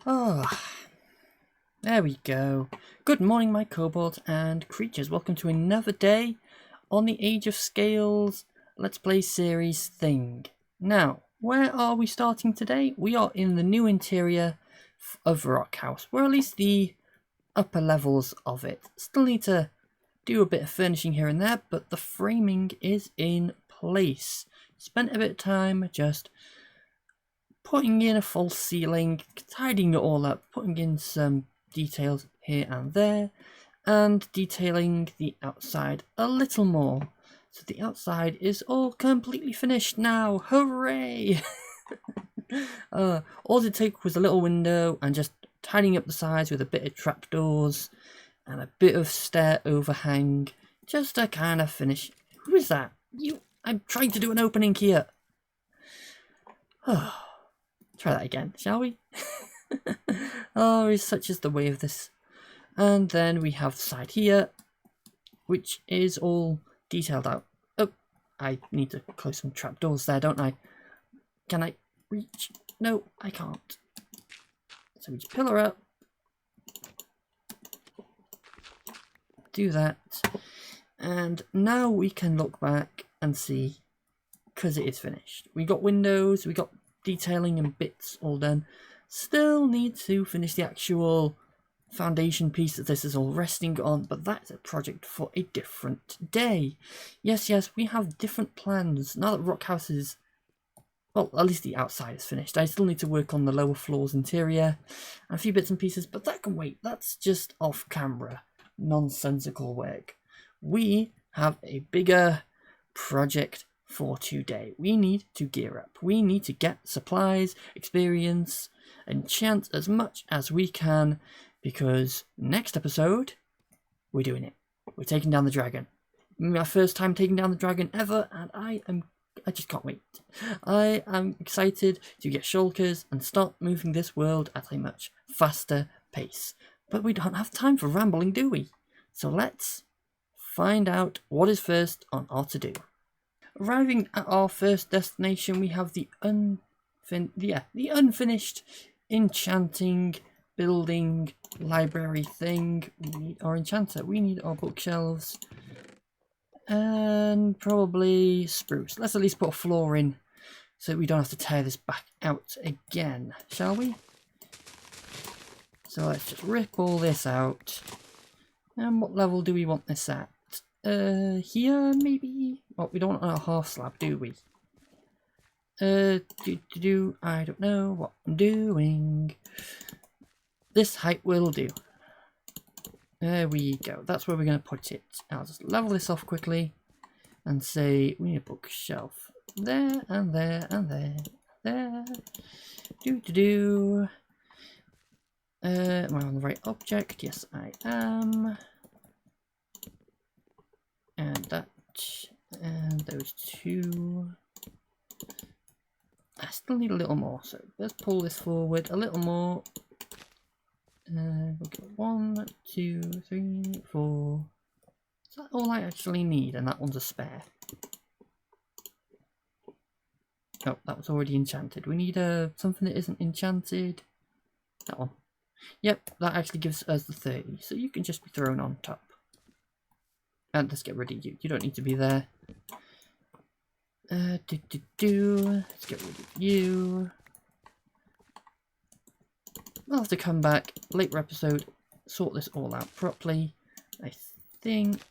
Oh, there we go. Good morning, my kobolds and creatures. Welcome to another day on the Age of Scales Let's Play series thing. Now, where are we starting today? We are in the new interior of Rock House, or at least the upper levels of it. Still need to do a bit of furnishing here and there, but the framing is in place. Spent a bit of time just putting in a false ceiling, tidying it all up, putting in some details here and there, and detailing the outside a little more. So the outside is all completely finished now. Hooray! All it took was a little window and just tidying up the sides with a bit of trapdoors and a bit of stair overhang, just to kind of finish. Who is that? I'm trying to do an opening here. Try that again, shall we? Oh, such is the way of this. And then we have the side here, which is all detailed out. Oh, I need to close some trapdoors there, don't I? Can I reach? No, I can't. So we just pillar up. Do that. And now we can look back and see, because it is finished. We got windows, we got detailing and bits all done. Still need to finish the actual foundation piece that this is all resting on, but that's a project for a different day. Yes, we have different plans. Now that Rock House is, well, at least the outside is finished. I still need to work on the lower floors interior and a few bits and pieces, but that can wait. That's just off camera nonsensical work. We have a bigger project for today. We need to gear up. We need to get supplies, experience, enchant as much as we can, because next episode we're doing it. We're taking down the dragon. My first time taking down the dragon ever, and I just can't wait. I am excited to get shulkers and start moving this world at a much faster pace. But we don't have time for rambling, do we? So let's find out what is first on our to-do. Arriving at our first destination, we have the unfinished enchanting building library thing. We need our enchanter. We need our bookshelves. And probably spruce. Let's at least put a floor in so we don't have to tear this back out again, shall we? So let's just rip all this out. And what level do we want this at? Here maybe? Oh, we don't want a half slab, do we? I don't know what I'm doing. This height will do. There we go. That's where we're going to put it. I'll just level this off quickly and say we need a bookshelf there and there and there. There. Am I on the right object? Yes, I am. And that, and those two. I still need a little more, so let's pull this forward a little more. We'll go 1, 2, 3, 4. Is that all I actually need? And that one's a spare. Oh, that was already enchanted. We need something that isn't enchanted. That one. Yep, that actually gives us the 30, so you can just be thrown on top. And let's get rid of you. You don't need to be there. Let's get rid of you. I'll have to come back later episode, sort this all out properly. I think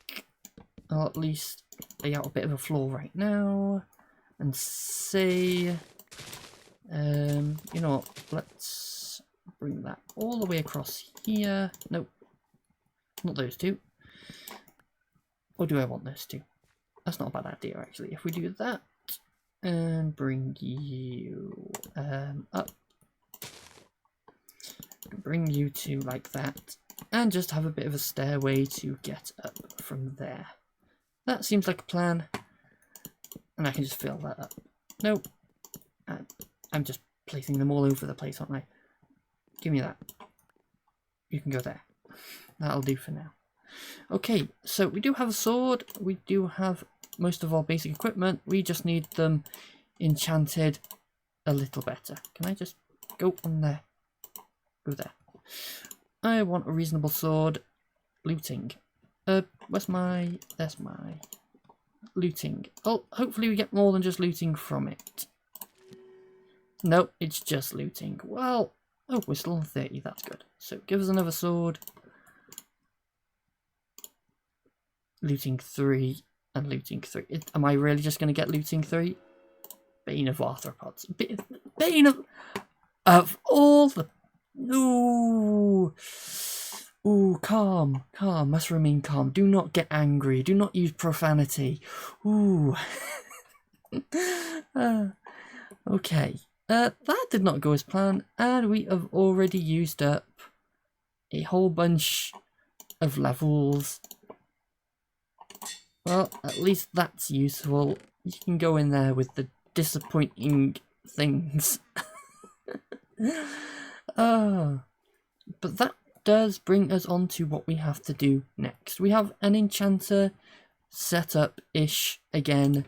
I'll at least lay out a bit of a floor right now and say, you know what, let's bring that all the way across here. Nope, not those two. Or do I want those two? That's not a bad idea, actually. If we do that and bring you up, bring you two like that, and just have a bit of a stairway to get up from there. That seems like a plan, and I can just fill that up. Nope, I'm just placing them all over the place, aren't I? Give me that. You can go there. That'll do for now. Okay, so we do have a sword, we do have most of our basic equipment, we just need them enchanted a little better. Can I just go on there? Go there. I want a reasonable sword. Looting. There's my looting. Oh, hopefully we get more than just looting from it. Nope, it's just looting. Well, oh, we're still on 30, that's good. So give us another sword. Looting 3 and looting 3. Am I really just going to get looting 3? Bane of arthropods. Bane of all the... Ooh. Ooh, calm. Calm. Must remain calm. Do not get angry. Do not use profanity. Ooh. Okay. That did not go as planned, and we have already used up a whole bunch of levels. Well, at least that's useful. You can go in there with the disappointing things. But that does bring us on to what we have to do next. We have an enchanter set up-ish again.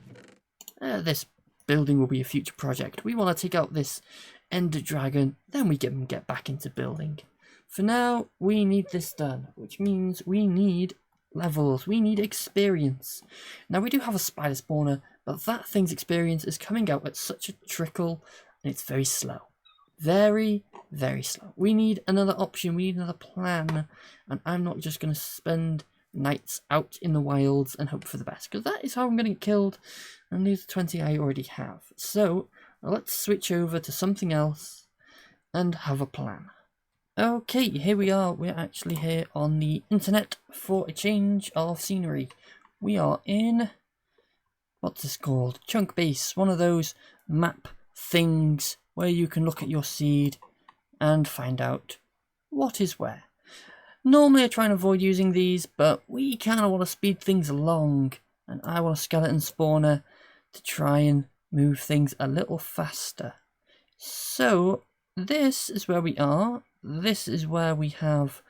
This building will be a future project. We want to take out this ender dragon, then we can get back into building. For now, we need this done, which means we need levels, we need experience. Now we do have a spider spawner, but that thing's experience is coming out at such a trickle, and it's very slow. Very, very slow. We need another option, we need another plan, and I'm not just going to spend nights out in the wilds and hope for the best, because that is how I'm going to get killed, and these 20 I already have. So let's switch over to something else and have a plan. Okay, here we are. We're actually here on the internet for a change of scenery. We are in, what's this called? Chunk base, one of those map things where you can look at your seed and find out what is where. Normally I try and avoid using these, but we kind of want to speed things along, and I want a skeleton spawner to try and move things a little faster. So this is where we are. This is where we have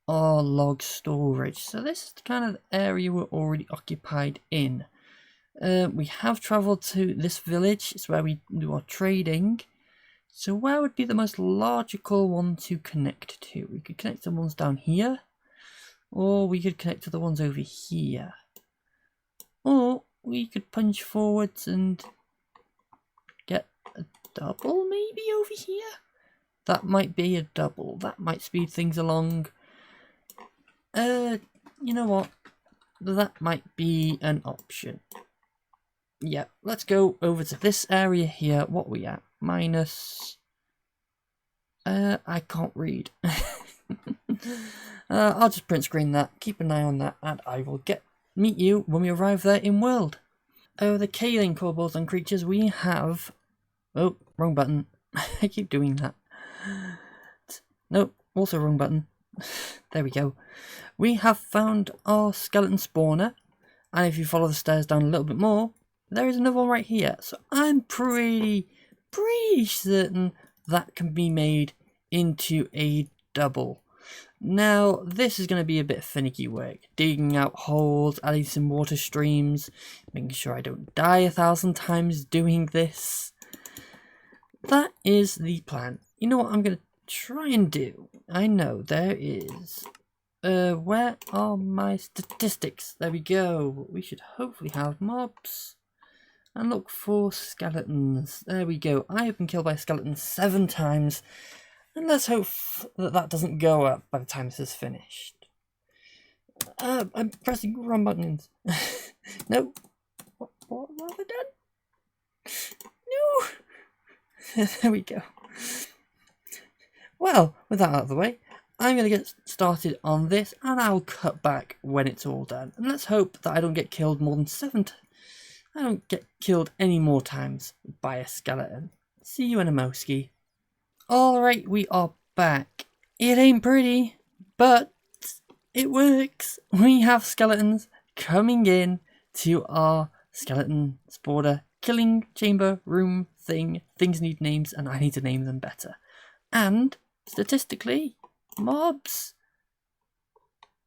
our log storage. So this is the kind of area we're already occupied in. We have travelled to this village. It's where we do our trading. So where would be the most logical one to connect to? We could connect to the ones down here, or we could connect to the ones over here. Or we could punch forwards and get a double maybe over here? That might be a double. That might speed things along. You know what? That might be an option. Yeah, let's go over to this area here. What are we at? Minus... I can't read. I'll just print screen that. Keep an eye on that, and I will meet you when we arrive there in world. Oh, the kaolin kobolds and creatures we have... Oh, wrong button. I keep doing that. Nope, also wrong button. There we go. We have found our skeleton spawner, and if you follow the stairs down a little bit more, there is another one right here. So I'm pretty certain that can be made into a double. Now, this is going to be a bit finicky work. Digging out holes, adding some water streams, making sure I don't die 1,000 times doing this. That is the plan. You know what I'm going to try and do? I know there is... where are my statistics? There we go. We should hopefully have mobs. And look for skeletons. There we go. I have been killed by a skeleton 7 times. And let's hope that that doesn't go up by the time this is finished. I'm pressing wrong buttons. No. What have I done? No. There we go. Well, with that out of the way, I'm going to get started on this, and I'll cut back when it's all done. And let's hope that I don't get killed more than 7 times. I don't get killed any more times by a skeleton. See you in a moski. Alright, we are back. It ain't pretty, but it works. We have skeletons coming in to our skeleton spawner killing chamber room thing. Things need names, and I need to name them better. And statistically, mobs.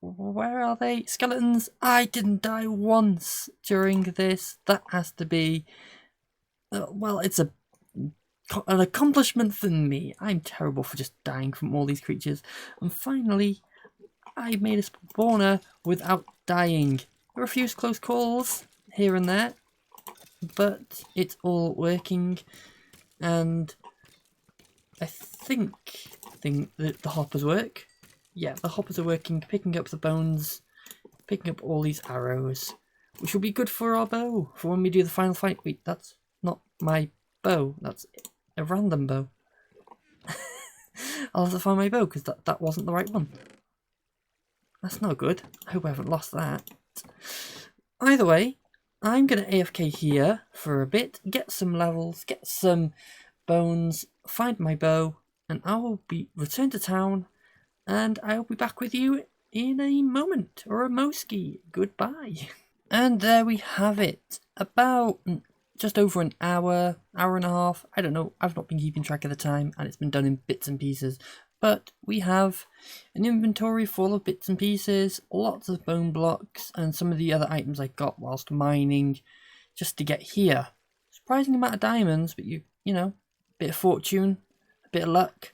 Where are they? Skeletons. I didn't die once during this. That has to be... well, it's a an accomplishment for me. I'm terrible for just dying from all these creatures. And finally, I made a spawner without dying. There are a few close calls here and there, but it's all working. And I think that the hoppers work. Yeah, the hoppers are working, picking up the bones, picking up all these arrows, which will be good for our bow, for when we do the final fight. Wait, that's not my bow, that's a random bow. I'll have to find my bow, because that wasn't the right one. That's not good. I hope I haven't lost that. Either way, I'm going to AFK here for a bit, get some levels, get some bones, find my bow, and I will be return to town, and I'll be back with you in a moment, or a moski. Goodbye. And there we have it. About just over an hour, hour and a half. I don't know. I've not been keeping track of the time, and it's been done in bits and pieces. But we have an inventory full of bits and pieces, lots of bone blocks, and some of the other items I got whilst mining just to get here. Surprising amount of diamonds, but you know, a bit of fortune, a bit of luck.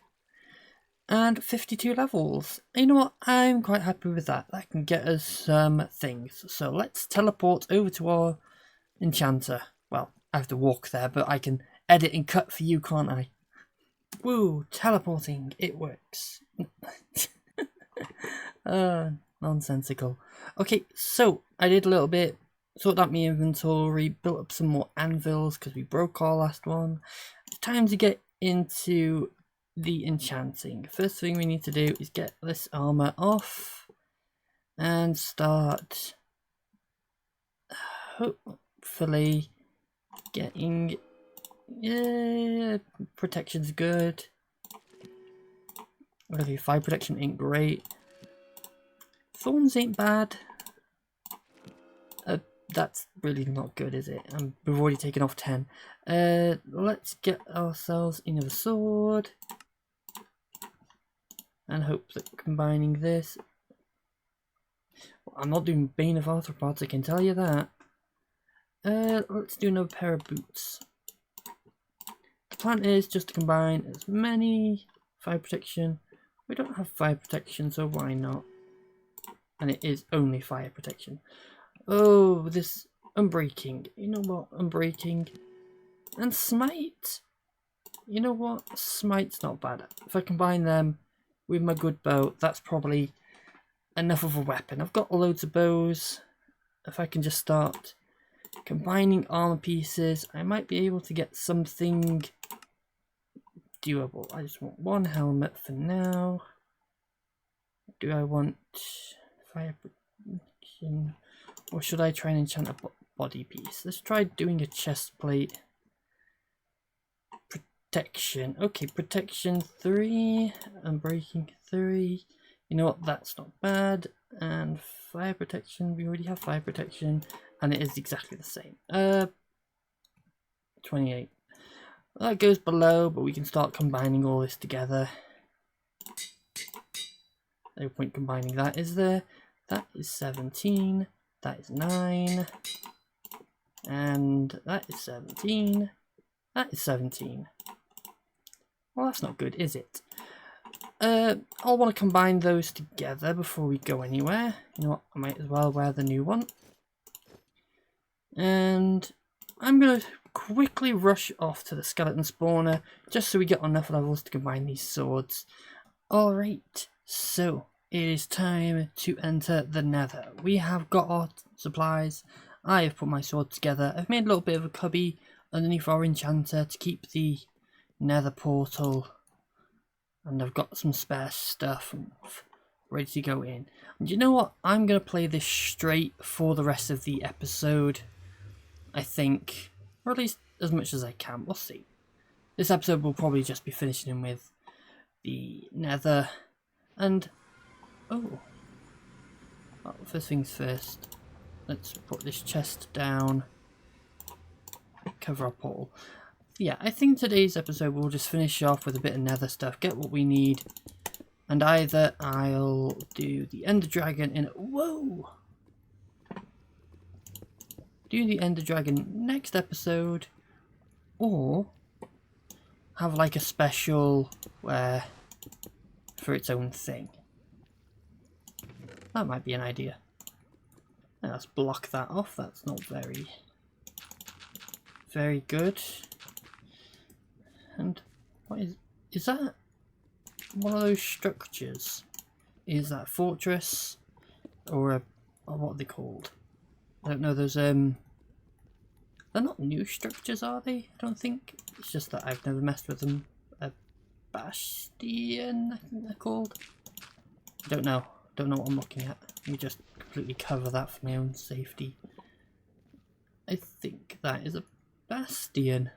And 52 levels. You know what? I'm quite happy with that. That can get us some things. So let's teleport over to our enchanter. Well, I have to walk there, but I can edit and cut for you, can't I? Woo, teleporting. It works. Nonsensical. Okay, so I did a little bit. Sorted out my inventory, built up some more anvils because we broke our last one. It's time to get into the enchanting. First thing we need to do is get this armor off and start hopefully getting, yeah, protection's good. Okay, fire protection ain't great. Thorns ain't bad. That's really not good, is it? We've already taken off 10. Let's get ourselves another sword. And hope that combining this... I'm not doing Bane of Arthropods, I can tell you that. Let's do another pair of boots. The plan is just to combine as many fire protection. We don't have fire protection, so why not? And it is only fire protection. Oh, this Unbreaking. You know what? Unbreaking. And Smite. You know what? Smite's not bad. If I combine them with my good bow, that's probably enough of a weapon. I've got loads of bows. If I can just start combining armor pieces, I might be able to get something doable. I just want one helmet for now. Do I want fire protection, or should I try and enchant a body piece? Let's try doing a chest plate. Protection. Okay, protection 3. Unbreaking 3. You know what? That's not bad. And fire protection. We already have fire protection, and it is exactly the same. 28. That goes below, but we can start combining all this together. No point combining that, is there? That is 17. That is 9. And that is 17. That is 17. Well, that's not good, is it? I'll want to combine those together before we go anywhere. You know what? I might as well wear the new one. And I'm going to quickly rush off to the skeleton spawner just so we get enough levels to combine these swords. Alright, so it is time to enter the nether. We have got our supplies. I have put my sword together. I've made a little bit of a cubby underneath our enchanter to keep the nether portal, and I've got some spare stuff ready to go in. And you know what? I'm going to play this straight for the rest of the episode, I think, or at least as much as I can. We'll see. This episode will probably just be finishing with the nether, and well, first things first, let's put this chest down, cover our portal. Yeah, I think today's episode we'll just finish off with a bit of nether stuff, get what we need, and either I'll do the Ender Dragon in... Whoa! Do the Ender Dragon next episode, or have like a special for its own thing. That might be an idea. Now let's block that off. That's not very good. And what is that? One of those structures? Is that a fortress or what are they called? I don't know. Those they're not new structures, are they? I don't think. It's just that I've never messed with them. A bastion, I think they're called. I don't know. Don't know what I'm looking at. Let me just completely cover that for my own safety. I think that is a bastion.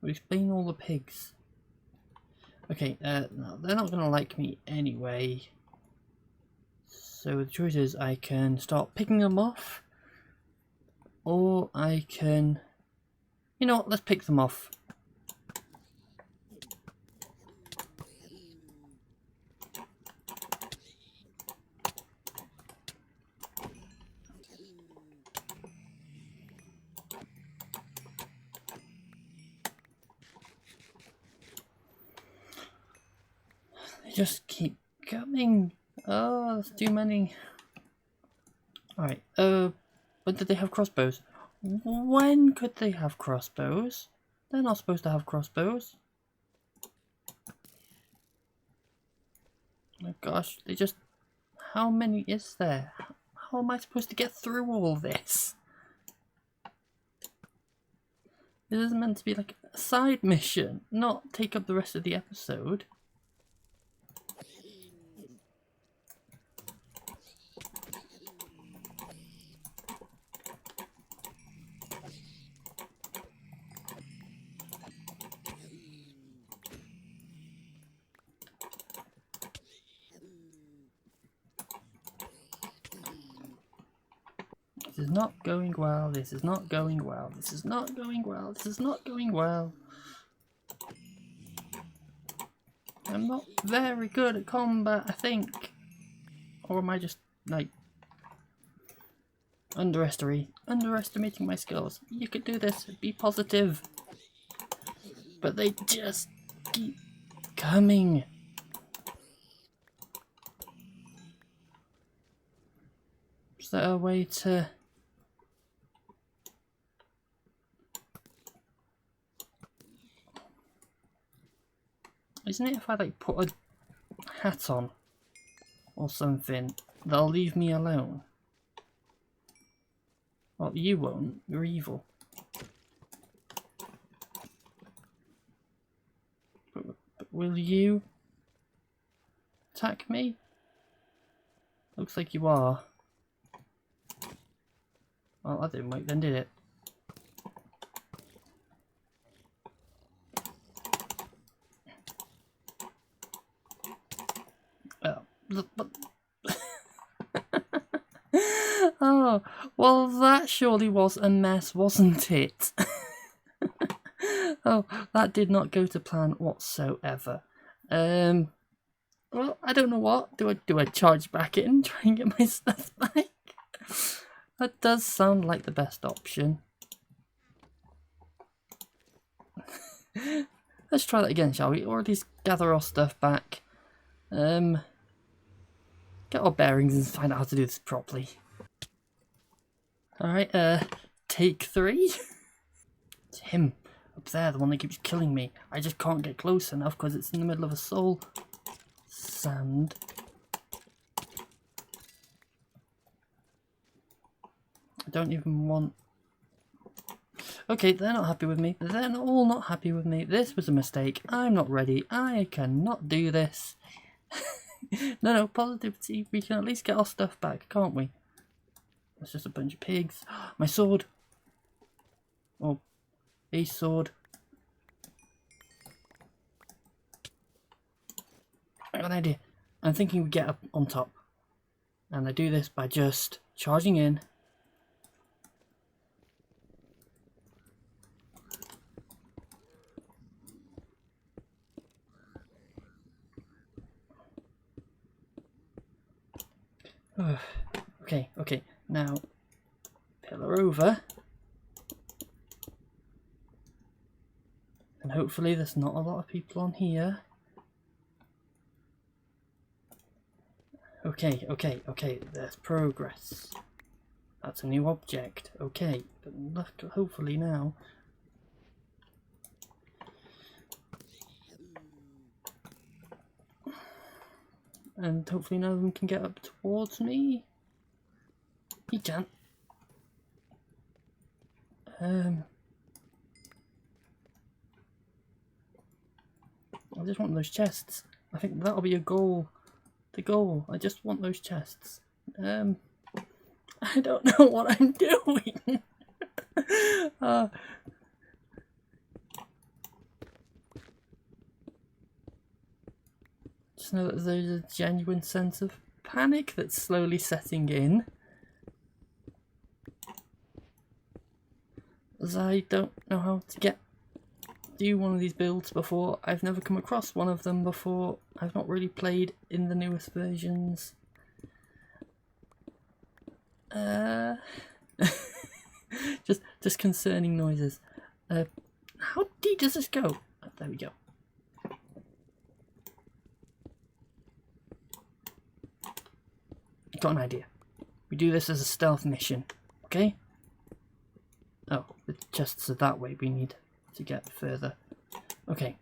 We're explaining all the pigs. Okay, no, they're not going to like me anyway. So the choice is I can start picking them off. Or I can... You know what, let's pick them off. They just keep coming. Oh, there's too many. Alright, when did they have crossbows? When could they have crossbows? They're not supposed to have crossbows. Oh my gosh, they just... How many is there? How am I supposed to get through all this? This is meant to be like a side mission, not take up the rest of the episode. This is not going well, this is not going well, this is not going well, this is not going well. I'm not very good at combat, I think. Or am I just, like, underestimating my skills? You could do this, be positive. But they just keep coming. Is there a way to... Isn't it if I like put a hat on or something, they'll leave me alone? Well, you won't. You're evil. But will you attack me? Looks like you are. Well, that didn't work then, did it? But oh, well, that surely was a mess, wasn't it? Oh, that did not go to plan whatsoever. Well, I don't know what. Do I charge back in, try and get my stuff back? That does sound like the best option. Let's try that again, shall we? Or at least gather our stuff back. Get our bearings and find out how to do this properly. Alright, take 3. It's him, up there, the one that keeps killing me. I just can't get close enough because it's in the middle of a soul sand. I don't even want... Okay, they're not happy with me. They're all not happy with me. This was a mistake. I'm not ready. I cannot do this. No, positivity. We can at least get our stuff back, can't we? It's just a bunch of pigs. My sword. Oh, a sword. I got an idea. I'm thinking we get up on top. And I do this by just charging in. Okay, now pillar over. And And hopefully there's not a lot of people on here. Okay, there's progress. That's a new object. Okay, but look, hopefully now. And hopefully none of them can get up towards me. He can't. I just want those chests. I think that'll be a goal. The goal. I just want those chests. I don't know what I'm doing. Just know that there's a genuine sense of panic that's slowly setting in. As I don't know how to do one of these builds before. I've never come across one of them before. I've not really played in the newest versions. Just concerning noises. How deep does this go? Oh, there we go. Got an idea. We do this as a stealth mission, okay? Oh, the chests are that way. We need to get further. Okay.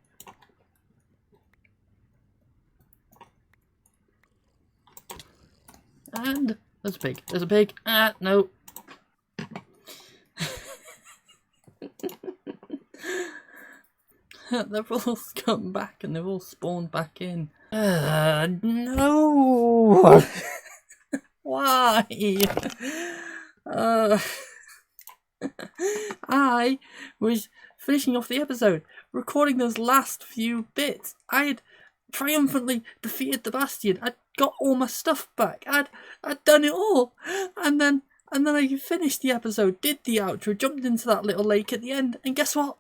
And there's a pig. There's a pig. Ah, no. They've all come back and they've all spawned back in. No! Why? I was finishing off the episode, recording those last few bits. I had triumphantly defeated the Bastion. I'd got all my stuff back. I'd done it all, and then I finished the episode, did the outro, jumped into that little lake at the end, and guess what?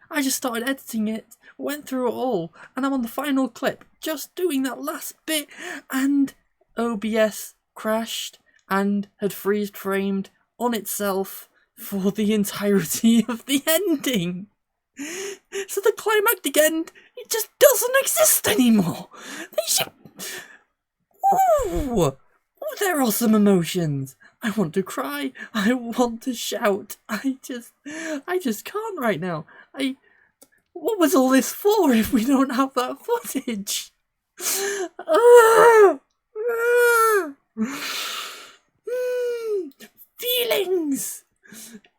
I just started editing it, went through it all, and I'm on the final clip, just doing that last bit, and OBS crashed and had freeze-framed on itself for the entirety of the ending. So the climactic end, it just doesn't exist anymore. They should... Ooh! Oh, there are some emotions. I want to cry. I want to shout. I just can't right now. What was all this for if we don't have that footage? Feelings!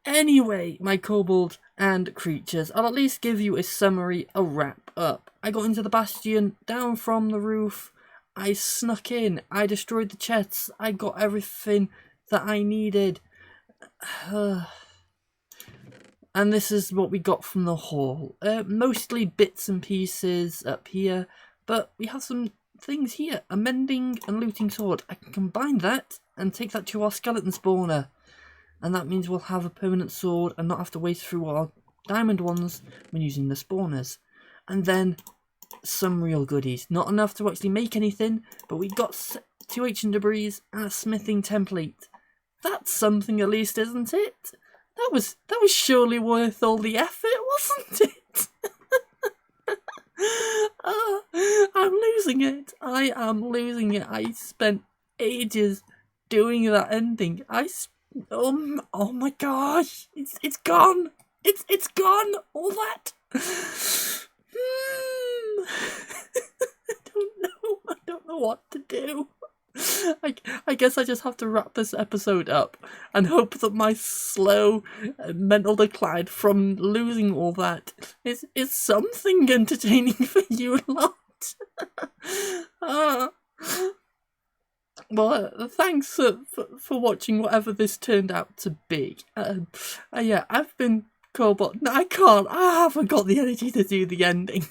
Anyway, my kobold and creatures, I'll at least give you a summary, a wrap up. I got into the Bastion, down from the roof, I snuck in, I destroyed the chests, I got everything that I needed. And this is what we got from the haul. Mostly bits and pieces up here, but we have some things here. A mending and looting sword. I can combine that and take that to our skeleton spawner. And that means we'll have a permanent sword and not have to waste through our diamond ones when using the spawners. And then some real goodies. Not enough to actually make anything, but we got 2 ancient debris and a smithing template. That's something at least, isn't it? That was surely worth all the effort, wasn't it? I'm losing it. I am losing it. I spent ages doing that ending. Oh my gosh, it's gone. It's gone. All that. I don't know what to do. I guess I just have to wrap this episode up and hope that my slow mental decline from losing all that is something entertaining for you lot. Well, thanks for watching whatever this turned out to be. Yeah, I've been Kobold. No, I can't. I haven't got the energy to do the ending.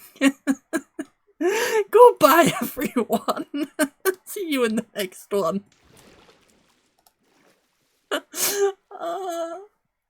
Goodbye, everyone. See you in the next one.